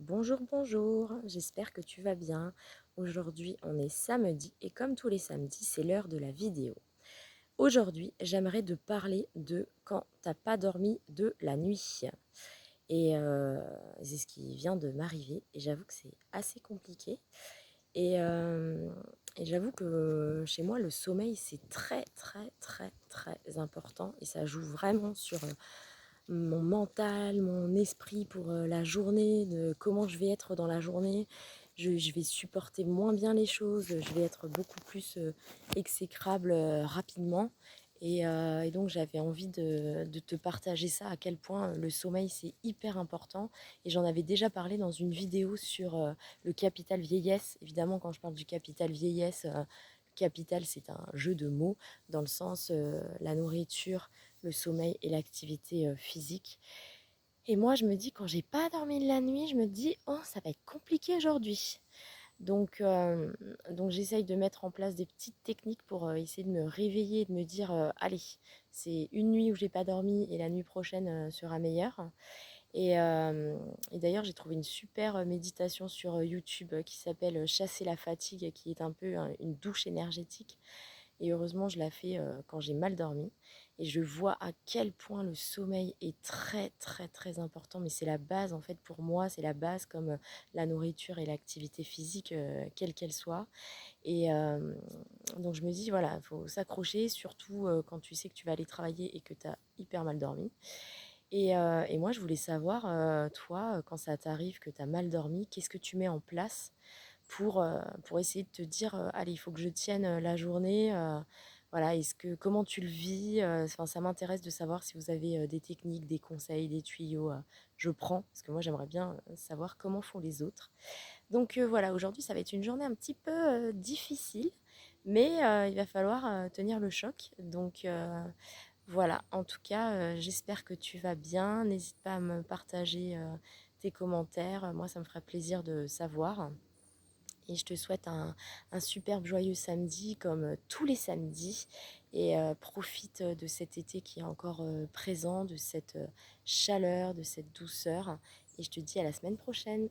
Bonjour, bonjour, j'espère que tu vas bien. Aujourd'hui, on est samedi et comme tous les samedis, c'est l'heure de la vidéo. Aujourd'hui, j'aimerais te parler de quand t'as pas dormi de la nuit. Et c'est ce qui vient de m'arriver et j'avoue que c'est assez compliqué. Et, euh, et j'avoue que chez moi, le sommeil, c'est très, très, très, très important et ça joue vraiment sur mon mental, mon esprit pour la journée, de comment je vais être dans la journée. Je vais supporter moins bien les choses, je vais être beaucoup plus exécrable rapidement. Et donc j'avais envie de te partager ça, à quel point le sommeil c'est hyper important. Et j'en avais déjà parlé dans une vidéo sur le capital vieillesse. Évidemment, quand je parle du capital vieillesse, capital c'est un jeu de mots dans le sens la nourriture, le sommeil et l'activité physique. Et moi, je me dis, quand j'ai pas dormi de la nuit, je me dis, oh, ça va être compliqué aujourd'hui. Donc, euh, donc j'essaye de mettre en place des petites techniques pour essayer de me réveiller et de me dire, allez, c'est une nuit où j'ai pas dormi et la nuit prochaine sera meilleure. Et d'ailleurs, j'ai trouvé une super méditation sur YouTube qui s'appelle Chasser la fatigue, qui est un peu une douche énergétique. Et heureusement, je la fais quand j'ai mal dormi. Et je vois à quel point le sommeil est très, très, très important. Mais c'est la base, en fait, pour moi, c'est la base comme la nourriture et l'activité physique, quelle qu'elle soit. Et donc, je me dis, voilà, il faut s'accrocher, surtout quand tu sais que tu vas aller travailler et que tu as hyper mal dormi. Et moi, je voulais savoir, toi, quand ça t'arrive que tu as mal dormi, qu'est-ce que tu mets en place pour essayer de te dire, allez, il faut que je tienne la journée. Voilà, comment tu le vis? Enfin, ça m'intéresse de savoir si vous avez des techniques, des conseils, des tuyaux. Je prends, parce que moi, j'aimerais bien savoir comment font les autres. Donc voilà, aujourd'hui, ça va être une journée un petit peu difficile, mais il va falloir tenir le choc. Donc voilà, en tout cas, j'espère que tu vas bien. N'hésite pas à me partager tes commentaires. Moi, ça me ferait plaisir de savoir. Et je te souhaite un superbe joyeux samedi comme tous les samedis. Et profite de cet été qui est encore présent, de cette chaleur, de cette douceur. Et je te dis à la semaine prochaine.